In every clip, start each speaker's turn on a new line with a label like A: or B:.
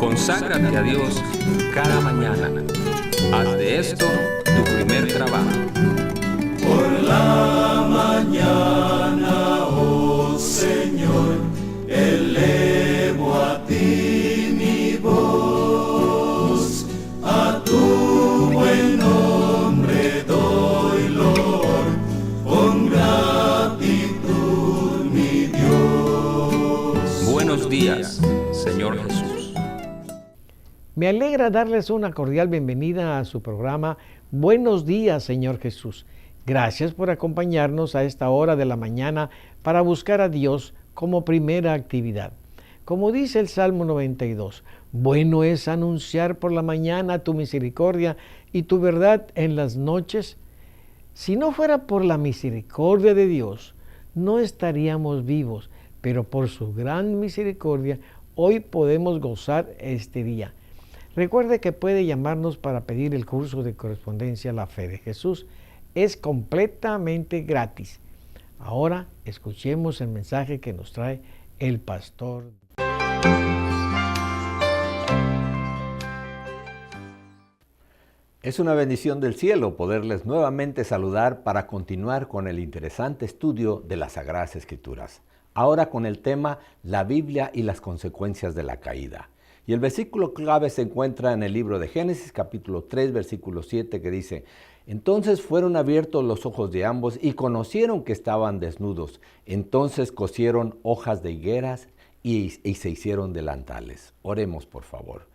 A: Conságrate a Dios cada mañana. Haz de esto tu primer trabajo.
B: Por la mañana, oh Señor, elevo a ti mi voz, a tu buen nombre doy loor, con gratitud mi Dios.
A: Buenos días, Señor Jesús.
C: Me alegra darles una cordial bienvenida a su programa Buenos días, Señor Jesús. Gracias por acompañarnos a esta hora de la mañana para buscar a Dios como primera actividad. Como dice el Salmo 92, bueno es anunciar por la mañana tu misericordia y tu verdad en las noches. Si no fuera por la misericordia de Dios, no estaríamos vivos, pero por su gran misericordia, hoy podemos gozar este día. Recuerde que puede llamarnos para pedir el curso de correspondencia a la fe de Jesús. Es completamente gratis. Ahora escuchemos el mensaje que nos trae el pastor.
D: Es una bendición del cielo poderles nuevamente saludar para continuar con el interesante estudio de las Sagradas Escrituras. Ahora con el tema La Biblia y las consecuencias de la caída. Y el versículo clave se encuentra en el libro de Génesis, capítulo 3, versículo 7, que dice: Entonces fueron abiertos los ojos de ambos y conocieron que estaban desnudos. Entonces cosieron hojas de higueras y se hicieron delantales. Oremos, por favor.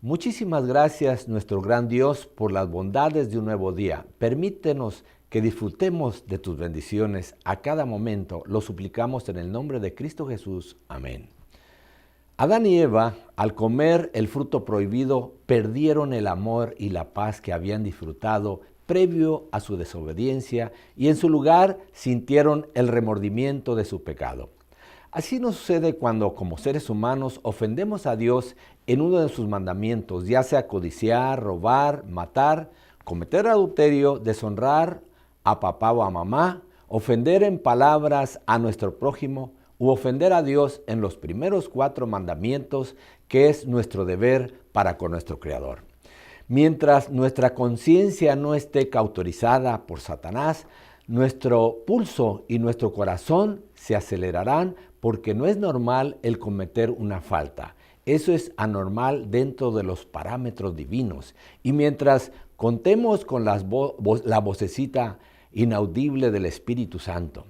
D: Muchísimas gracias, nuestro gran Dios, por las bondades de un nuevo día. Permítenos que disfrutemos de tus bendiciones a cada momento. Lo suplicamos en el nombre de Cristo Jesús. Amén. Adán y Eva, al comer el fruto prohibido, perdieron el amor y la paz que habían disfrutado previo a su desobediencia y en su lugar sintieron el remordimiento de su pecado. Así nos sucede cuando, como seres humanos, ofendemos a Dios en uno de sus mandamientos, ya sea codiciar, robar, matar, cometer adulterio, deshonrar a papá o a mamá, ofender en palabras a nuestro prójimo, u ofender a Dios en los primeros 4 mandamientos, que es nuestro deber para con nuestro Creador. Mientras nuestra conciencia no esté cauterizada por Satanás, nuestro pulso y nuestro corazón se acelerarán porque no es normal el cometer una falta. Eso es anormal dentro de los parámetros divinos. Y mientras contemos con la vocecita inaudible del Espíritu Santo,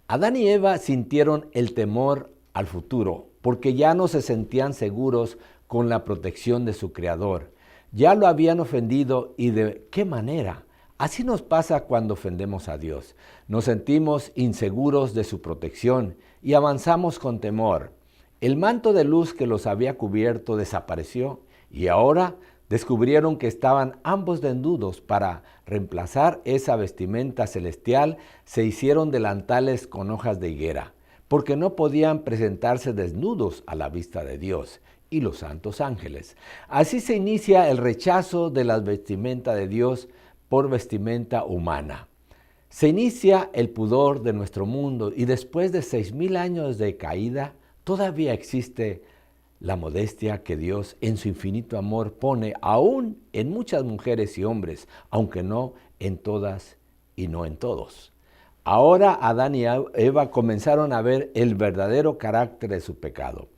D: Adán y Eva sintieron el temor al futuro porque ya no se sentían seguros con la protección de su Creador. Ya lo habían ofendido y ¿de qué manera? Así nos pasa cuando ofendemos a Dios. Nos sentimos inseguros de su protección y avanzamos con temor. El manto de luz que los había cubierto desapareció y ahora descubrieron que estaban ambos desnudos. Para reemplazar esa vestimenta celestial, se hicieron delantales con hojas de higuera, porque no podían presentarse desnudos a la vista de Dios y los santos ángeles. Así se inicia el rechazo de la vestimenta de Dios por vestimenta humana. Se inicia el pudor de nuestro mundo y después de 6,000 años de caída, todavía existe la modestia que Dios en su infinito amor pone aún en muchas mujeres y hombres, aunque no en todas y no en todos. Ahora Adán y Eva comenzaron a ver el verdadero carácter de su pecado.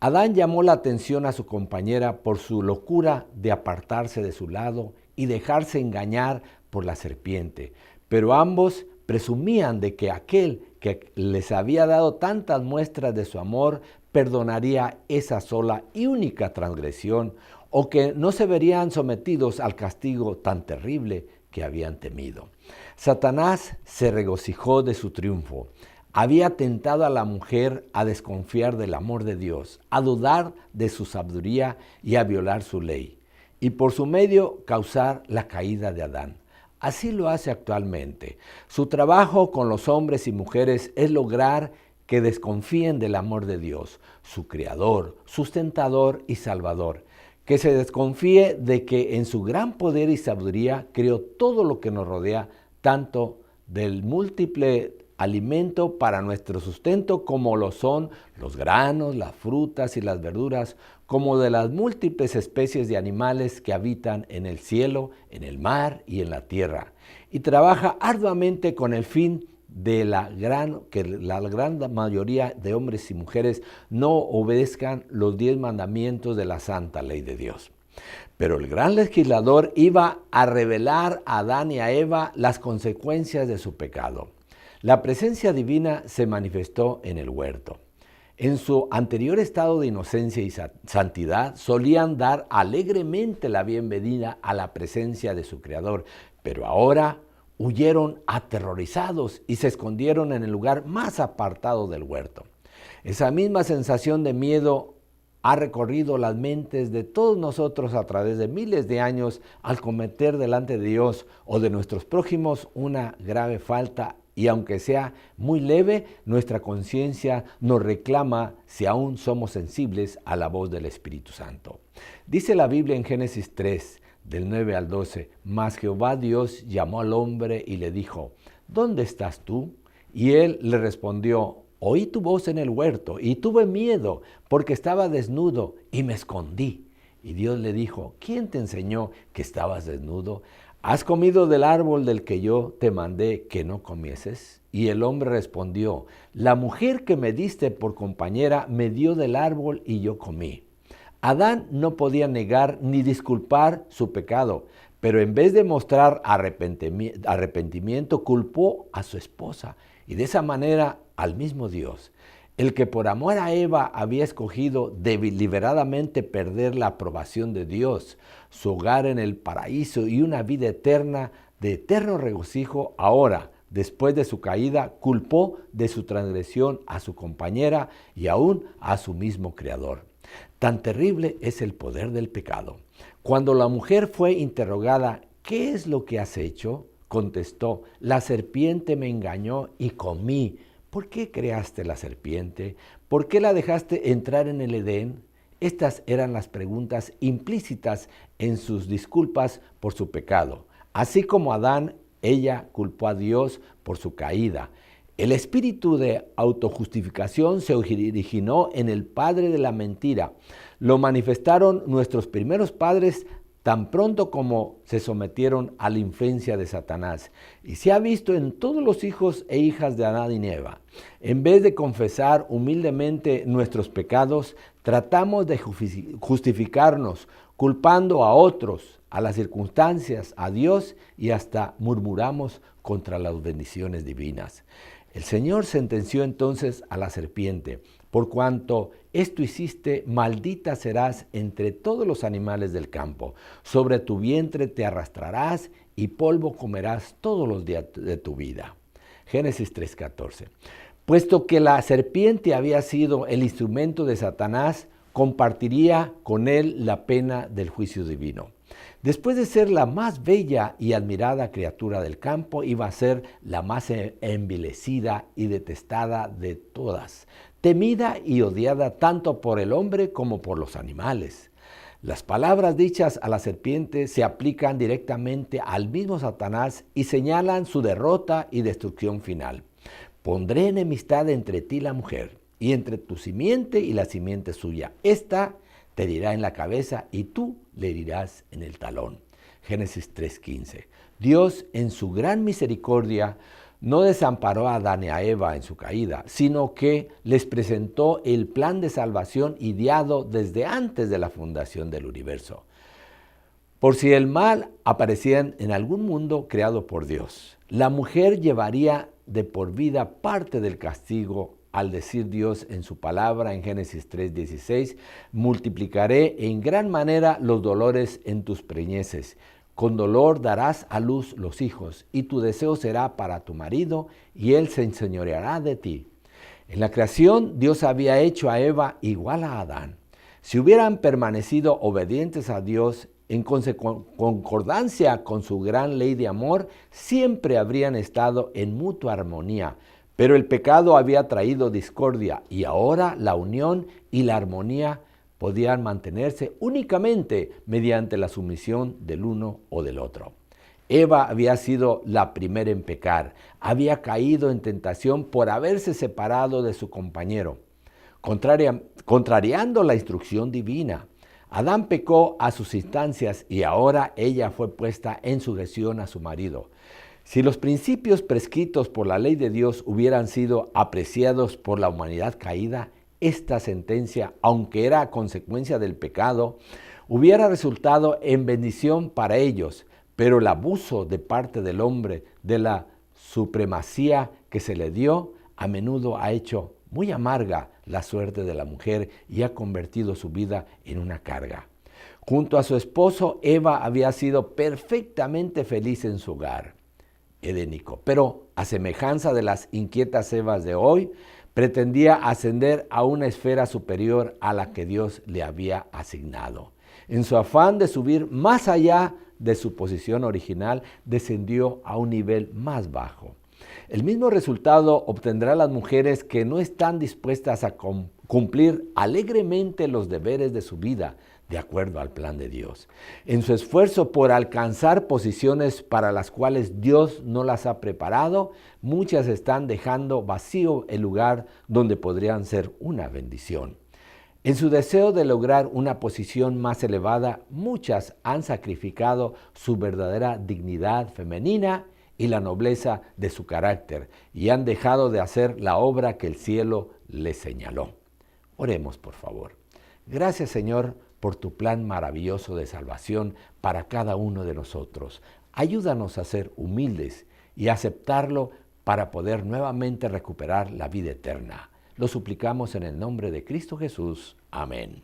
D: Adán llamó la atención a su compañera por su locura de apartarse de su lado y dejarse engañar por la serpiente, pero ambos presumían de que aquel que les había dado tantas muestras de su amor perdonaría esa sola y única transgresión, o que no se verían sometidos al castigo tan terrible que habían temido. Satanás se regocijó de su triunfo. Había tentado a la mujer a desconfiar del amor de Dios, a dudar de su sabiduría y a violar su ley, y por su medio causar la caída de Adán. Así lo hace actualmente. Su trabajo con los hombres y mujeres es lograr que desconfíen del amor de Dios, su Creador, sustentador y Salvador. Que se desconfíe de que en su gran poder y sabiduría creó todo lo que nos rodea, tanto del múltiple alimento para nuestro sustento, como lo son los granos, las frutas y las verduras, como de las múltiples especies de animales que habitan en el cielo, en el mar y en la tierra. Y trabaja arduamente con el fin de que la gran mayoría de hombres y mujeres no obedezcan los 10 mandamientos de la santa ley de Dios. Pero el gran legislador iba a revelar a Adán y a Eva las consecuencias de su pecado. La presencia divina se manifestó en el huerto. En su anterior estado de inocencia y santidad, solían dar alegremente la bienvenida a la presencia de su Creador, pero ahora huyeron aterrorizados y se escondieron en el lugar más apartado del huerto. Esa misma sensación de miedo ha recorrido las mentes de todos nosotros a través de miles de años al cometer delante de Dios o de nuestros prójimos una grave falta, y aunque sea muy leve, nuestra conciencia nos reclama si aún somos sensibles a la voz del Espíritu Santo. Dice la Biblia en Génesis 3, del 9 al 12, mas Jehová Dios llamó al hombre y le dijo, ¿dónde estás tú? Y él le respondió, oí tu voz en el huerto y tuve miedo porque estaba desnudo y me escondí. Y Dios le dijo, ¿quién te enseñó que estabas desnudo? ¿Has comido del árbol del que yo te mandé que no comieses? Y el hombre respondió, la mujer que me diste por compañera me dio del árbol y yo comí. Adán no podía negar ni disculpar su pecado, pero en vez de mostrar arrepentimiento, culpó a su esposa y de esa manera al mismo Dios. El que por amor a Eva había escogido deliberadamente perder la aprobación de Dios, su hogar en el paraíso y una vida eterna de eterno regocijo, ahora, después de su caída, culpó de su transgresión a su compañera y aún a su mismo Creador. Tan terrible es el poder del pecado. Cuando la mujer fue interrogada, ¿qué es lo que has hecho?, contestó, la serpiente me engañó y comí. ¿Por qué creaste la serpiente? ¿Por qué la dejaste entrar en el Edén? Estas eran las preguntas implícitas en sus disculpas por su pecado. Así como Adán, ella culpó a Dios por su caída. El espíritu de autojustificación se originó en el padre de la mentira. Lo manifestaron nuestros primeros padres tan pronto como se sometieron a la influencia de Satanás. Y se ha visto en todos los hijos e hijas de Adán y Eva. En vez de confesar humildemente nuestros pecados, tratamos de justificarnos, culpando a otros, a las circunstancias, a Dios, y hasta murmuramos contra las bendiciones divinas. El Señor sentenció entonces a la serpiente, por cuanto esto hiciste, maldita serás entre todos los animales del campo. Sobre tu vientre te arrastrarás y polvo comerás todos los días de tu vida. Génesis 3:14. Puesto que la serpiente había sido el instrumento de Satanás, compartiría con él la pena del juicio divino. Después de ser la más bella y admirada criatura del campo, iba a ser la más envilecida y detestada de todas, temida y odiada tanto por el hombre como por los animales. Las palabras dichas a la serpiente se aplican directamente al mismo Satanás y señalan su derrota y destrucción final. Pondré enemistad entre ti y la mujer, y entre tu simiente y la simiente suya. Esta te herirá en la cabeza y tú le herirás en el talón. Génesis 3:15. Dios, en su gran misericordia, no desamparó a Adán y a Eva en su caída, sino que les presentó el plan de salvación ideado desde antes de la fundación del universo. Por si el mal aparecía en algún mundo creado por Dios, la mujer llevaría de por vida parte del castigo. Al decir Dios en su palabra en Génesis 3:16, multiplicaré en gran manera los dolores en tus preñeces. Con dolor darás a luz los hijos, y tu deseo será para tu marido, y él se enseñoreará de ti. En la creación, Dios había hecho a Eva igual a Adán. Si hubieran permanecido obedientes a Dios, en concordancia con su gran ley de amor, siempre habrían estado en mutua armonía. Pero el pecado había traído discordia y ahora la unión y la armonía podían mantenerse únicamente mediante la sumisión del uno o del otro. Eva había sido la primera en pecar, había caído en tentación por haberse separado de su compañero, contrariando la instrucción divina. Adán pecó a sus instancias y ahora ella fue puesta en sujeción a su marido. Si los principios prescritos por la ley de Dios hubieran sido apreciados por la humanidad caída, esta sentencia, aunque era consecuencia del pecado, hubiera resultado en bendición para ellos, pero el abuso de parte del hombre de la supremacía que se le dio, a menudo ha hecho muy amarga la suerte de la mujer y ha convertido su vida en una carga. Junto a su esposo, Eva había sido perfectamente feliz en su hogar edénico, pero a semejanza de las inquietas Evas de hoy, pretendía ascender a una esfera superior a la que Dios le había asignado. En su afán de subir más allá de su posición original, descendió a un nivel más bajo. El mismo resultado obtendrán las mujeres que no están dispuestas a cumplir alegremente los deberes de su vida, de acuerdo al plan de Dios. En su esfuerzo por alcanzar posiciones para las cuales Dios no las ha preparado, muchas están dejando vacío el lugar donde podrían ser una bendición. En su deseo de lograr una posición más elevada, muchas han sacrificado su verdadera dignidad femenina y la nobleza de su carácter y han dejado de hacer la obra que el cielo les señaló. Oremos, por favor. Gracias, Señor, por tu plan maravilloso de salvación para cada uno de nosotros. Ayúdanos a ser humildes y aceptarlo para poder nuevamente recuperar la vida eterna. Lo suplicamos en el nombre de Cristo Jesús. Amén.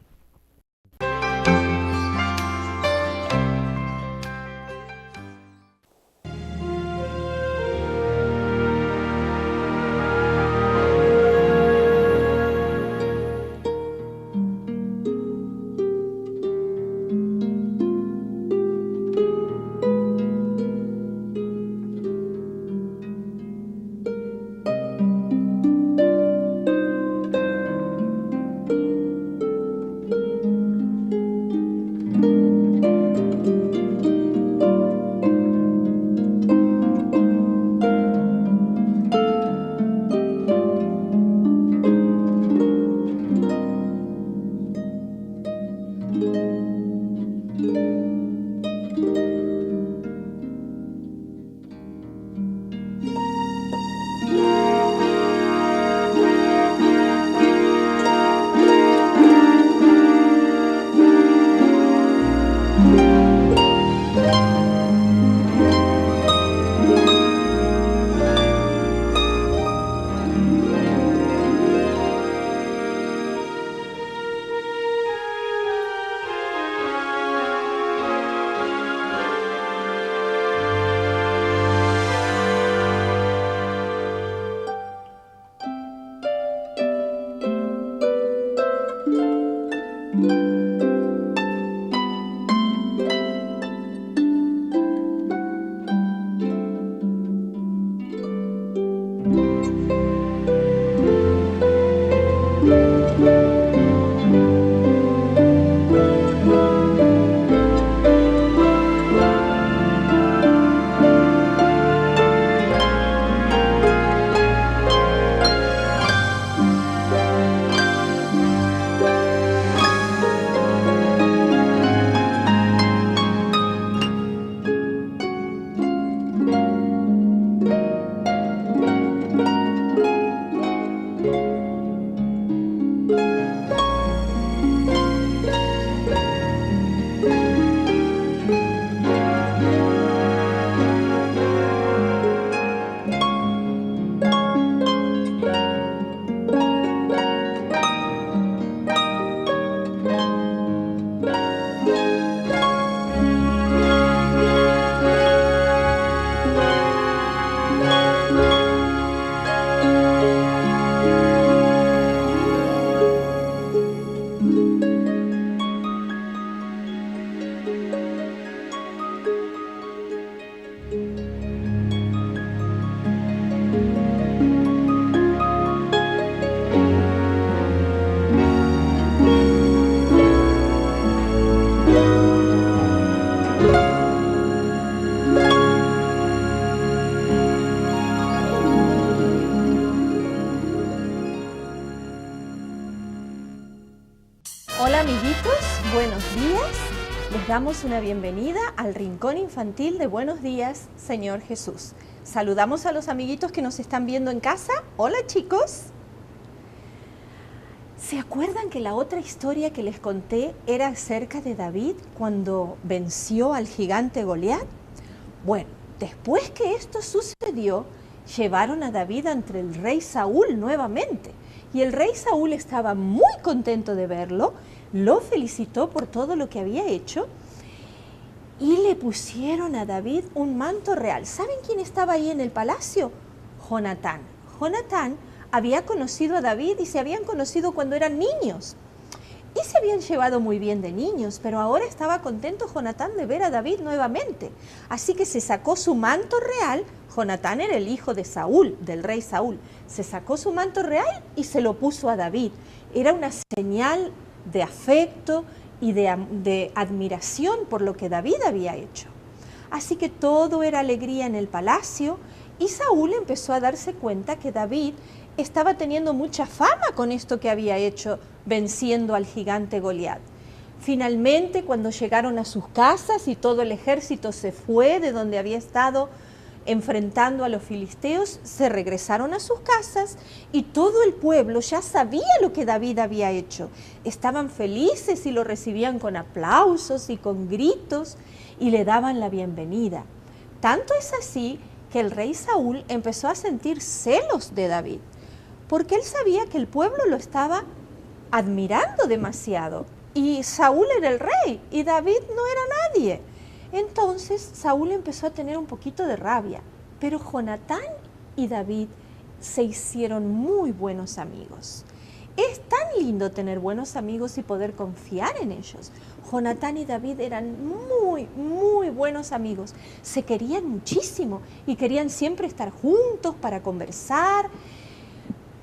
E: buenos días. Les damos una bienvenida al Rincón Infantil de Buenos Días, Señor Jesús. Saludamos a los amiguitos que nos están viendo en casa. Hola, chicos. ¿Se acuerdan que la otra historia que les conté era acerca de David cuando venció al gigante Goliat? Bueno, después que esto sucedió, llevaron a David ante el rey Saúl nuevamente. Y el rey Saúl estaba muy contento de verlo, lo felicitó por todo lo que había hecho y le pusieron a David un manto real. ¿Saben quién estaba ahí en el palacio? Jonatán. Jonatán había conocido a David y se habían conocido cuando eran niños. Y se habían llevado muy bien de niños, pero ahora estaba contento Jonatán de ver a David nuevamente. Así que se sacó su manto real. Jonatán era el hijo de Saúl, del rey Saúl. Se sacó su manto real y se lo puso a David. Era una señal de afecto y de admiración por lo que David había hecho. Así que todo era alegría en el palacio y Saúl empezó a darse cuenta que David estaba teniendo mucha fama con esto que había hecho venciendo al gigante Goliat. Finalmente, cuando llegaron a sus casas y todo el ejército se fue de donde había estado enfrentando a los filisteos, se regresaron a sus casas y todo el pueblo ya sabía lo que David había hecho. Estaban felices y lo recibían con aplausos y con gritos y le daban la bienvenida. Tanto es así que el rey Saúl empezó a sentir celos de David, porque él sabía que el pueblo lo estaba admirando demasiado y Saúl era el rey y David no era nadie. Entonces Saúl empezó a tener un poquito de rabia, pero Jonatán y David se hicieron muy buenos amigos. Es tan lindo tener buenos amigos y poder confiar en ellos. Jonatán y David eran muy buenos amigos. Se querían muchísimo y querían siempre estar juntos para conversar.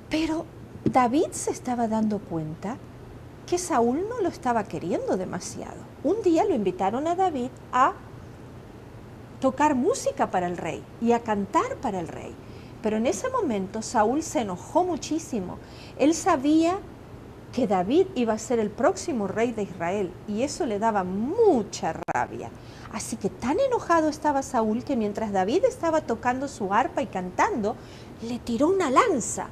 E: Pero David se estaba dando cuenta que Saúl no lo estaba queriendo demasiado. Un día lo invitaron a David a tocar música para el rey y a cantar para el rey. Pero en ese momento Saúl se enojó muchísimo. Él sabía que David iba a ser el próximo rey de Israel y eso le daba mucha rabia. Así que tan enojado estaba Saúl que mientras David estaba tocando su arpa y cantando, le tiró una lanza.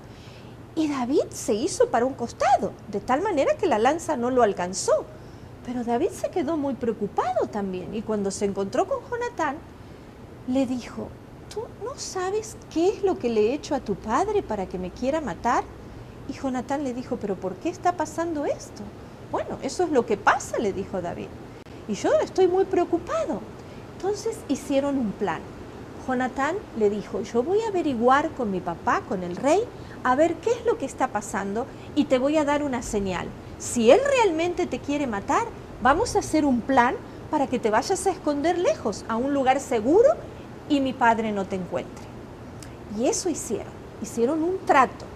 E: Y David se hizo para un costado, de tal manera que la lanza no lo alcanzó. Pero David se quedó muy preocupado también y cuando se encontró con Jonatán, le dijo: ¿tú no sabes qué es lo que le he hecho a tu padre para que me quiera matar? Y Jonatán le dijo: ¿pero por qué está pasando esto? Bueno, eso es lo que pasa, le dijo David. Y yo estoy muy preocupado. Entonces hicieron un plan. Jonatán le dijo: yo voy a averiguar con mi papá, con el rey, a ver qué es lo que está pasando y te voy a dar una señal. Si él realmente te quiere matar, vamos a hacer un plan para que te vayas a esconder lejos, a un lugar seguro y mi padre no te encuentre. Y eso hicieron un trato.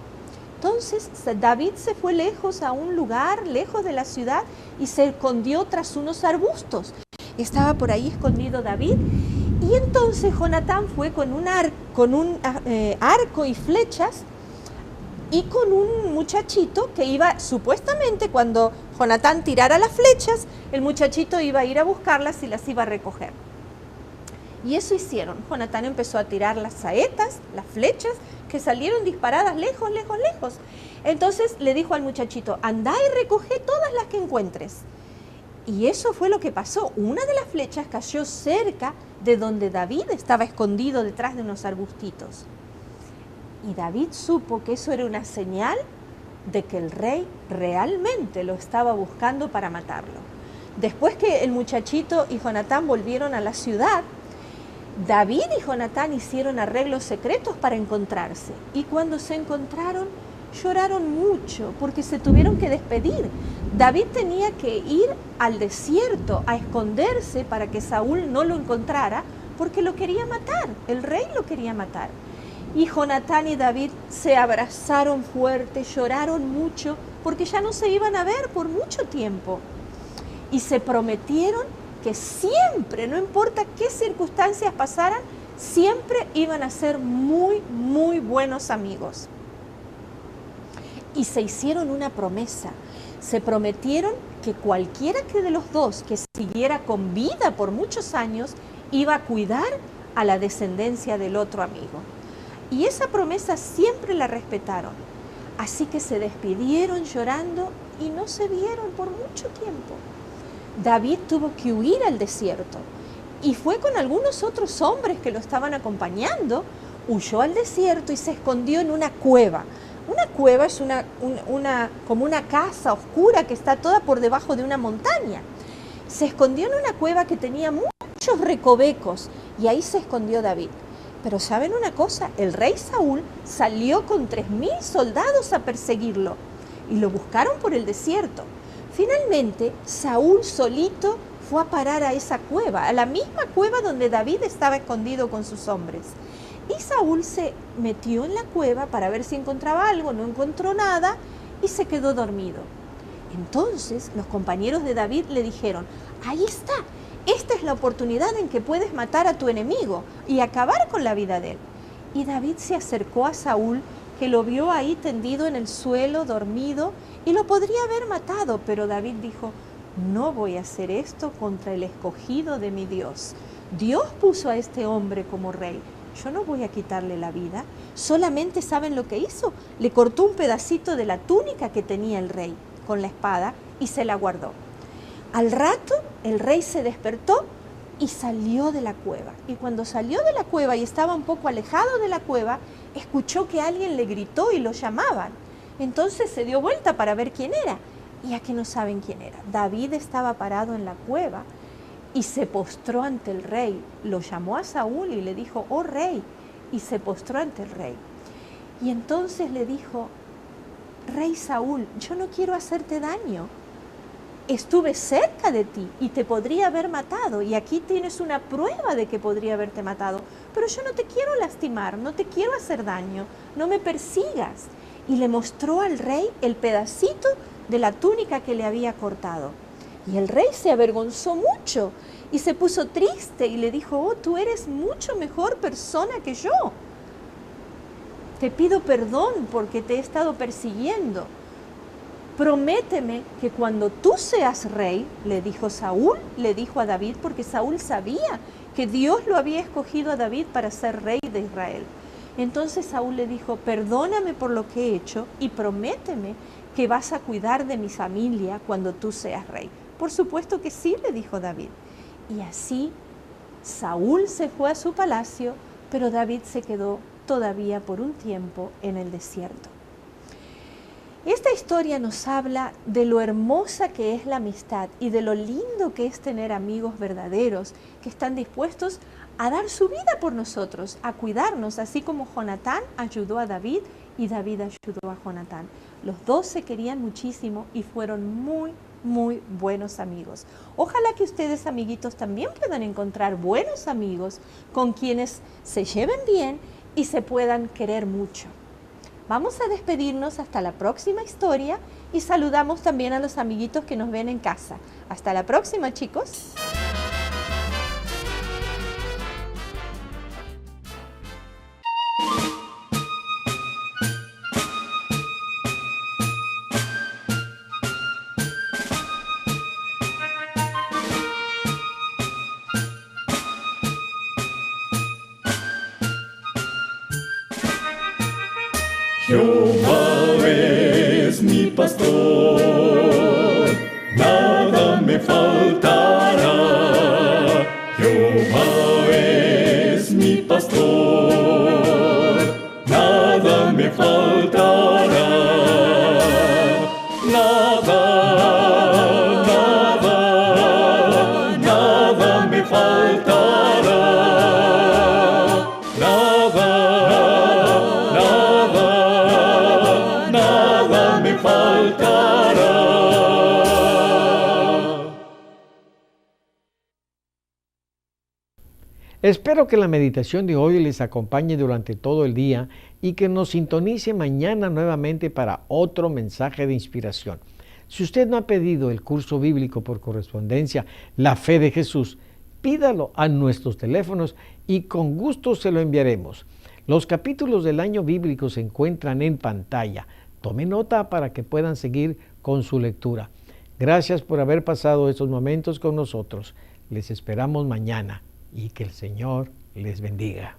E: Entonces David se fue lejos a un lugar, lejos de la ciudad y se escondió tras unos arbustos. Estaba por ahí escondido David y entonces Jonatán fue con un arco y flechas y con un muchachito que iba, supuestamente cuando Jonatán tirara las flechas, el muchachito iba a ir a buscarlas y las iba a recoger. Y eso hicieron. Jonatán empezó a tirar las saetas, las flechas, que salieron disparadas lejos. Entonces le dijo al muchachito: andá y recoge todas las que encuentres. Y eso fue lo que pasó. Una de las flechas cayó cerca de donde David estaba escondido detrás de unos arbustitos. Y David supo que eso era una señal de que el rey realmente lo estaba buscando para matarlo. Después que el muchachito y Jonatán volvieron a la ciudad, David y Jonatán hicieron arreglos secretos para encontrarse. Y cuando se encontraron, lloraron mucho porque se tuvieron que despedir. David tenía que ir al desierto a esconderse para que Saúl no lo encontrara porque lo quería matar, el rey lo quería matar. Y Jonatán y David se abrazaron fuerte, lloraron mucho porque ya no se iban a ver por mucho tiempo. Y se prometieron que siempre, no importa qué circunstancias pasaran, siempre iban a ser muy buenos amigos. Y se hicieron una promesa. Se prometieron que cualquiera que de los dos que siguiera con vida por muchos años iba a cuidar a la descendencia del otro amigo. Y esa promesa siempre la respetaron. Así que se despidieron llorando y no se vieron por mucho tiempo. David tuvo que huir al desierto y fue con algunos otros hombres que lo estaban acompañando. Huyó al desierto y se escondió en una cueva. Una cueva es como una casa oscura que está toda por debajo de una montaña. Se escondió en una cueva que tenía muchos recovecos y ahí se escondió David. Pero ¿saben una cosa? El rey Saúl salió con 3000 soldados a perseguirlo y lo buscaron por el desierto. Finalmente, Saúl solito fue a parar a esa cueva, a la misma cueva donde David estaba escondido con sus hombres. Y Saúl se metió en la cueva para ver si encontraba algo, no encontró nada y se quedó dormido. Entonces los compañeros de David le dijeron, ahí está, esta es la oportunidad en que puedes matar a tu enemigo y acabar con la vida de él. Y David se acercó a Saúl, que lo vio ahí tendido en el suelo, dormido, y lo podría haber matado, pero David dijo, no voy a hacer esto contra el escogido de mi Dios. Dios puso a este hombre como rey. Yo no voy a quitarle la vida. Solamente, ¿saben lo que hizo? Le cortó un pedacito de la túnica que tenía el rey con la espada y se la guardó. Al rato, el rey se despertó y salió de la cueva. Y cuando salió de la cueva y estaba un poco alejado de la cueva, escuchó que alguien le gritó y lo llamaban. Entonces se dio vuelta para ver quién era. Y aquí no saben quién era. David estaba parado en la cueva y se postró ante el rey. Lo llamó a Saúl y le dijo, oh rey, y se postró ante el rey. Y entonces le dijo, rey Saúl, yo no quiero hacerte daño. Estuve cerca de ti y te podría haber matado, y aquí tienes una prueba de que podría haberte matado, pero yo no te quiero lastimar, no te quiero hacer daño, no me persigas. Y le mostró al rey el pedacito de la túnica que le había cortado. Y el rey se avergonzó mucho y se puso triste y le dijo, oh, tú eres mucho mejor persona que yo. Te pido perdón porque te he estado persiguiendo. Prométeme que cuando tú seas rey, le dijo Saúl, le dijo a David, porque Saúl sabía que Dios lo había escogido a David para ser rey de Israel. Entonces Saúl le dijo, perdóname por lo que he hecho y prométeme que vas a cuidar de mi familia cuando tú seas rey. Por supuesto que sí, le dijo David. Y así Saúl se fue a su palacio, pero David se quedó todavía por un tiempo en el desierto. Esta historia nos habla de lo hermosa que es la amistad y de lo lindo que es tener amigos verdaderos que están dispuestos a dar su vida por nosotros, a cuidarnos, así como Jonatán ayudó a David y David ayudó a Jonatán. Los dos se querían muchísimo y fueron muy buenos amigos. Ojalá que ustedes, amiguitos, también puedan encontrar buenos amigos con quienes se lleven bien y se puedan querer mucho. Vamos a despedirnos hasta la próxima historia y saludamos también a los amiguitos que nos ven en casa. Hasta la próxima, chicos.
B: Jehová es mi pastor, nada me faltará. Jehová es mi pastor, nada me faltará. Nada me faltará. Nada me faltará.
C: Espero que la meditación de hoy les acompañe durante todo el día y que nos sintonice mañana nuevamente para otro mensaje de inspiración. Si usted no ha pedido el curso bíblico por correspondencia, La Fe de Jesús, pídalo a nuestros teléfonos y con gusto se lo enviaremos. Los capítulos del año bíblico se encuentran en pantalla. Tome nota para que puedan seguir con su lectura. Gracias por haber pasado estos momentos con nosotros. Les esperamos mañana y que el Señor les bendiga.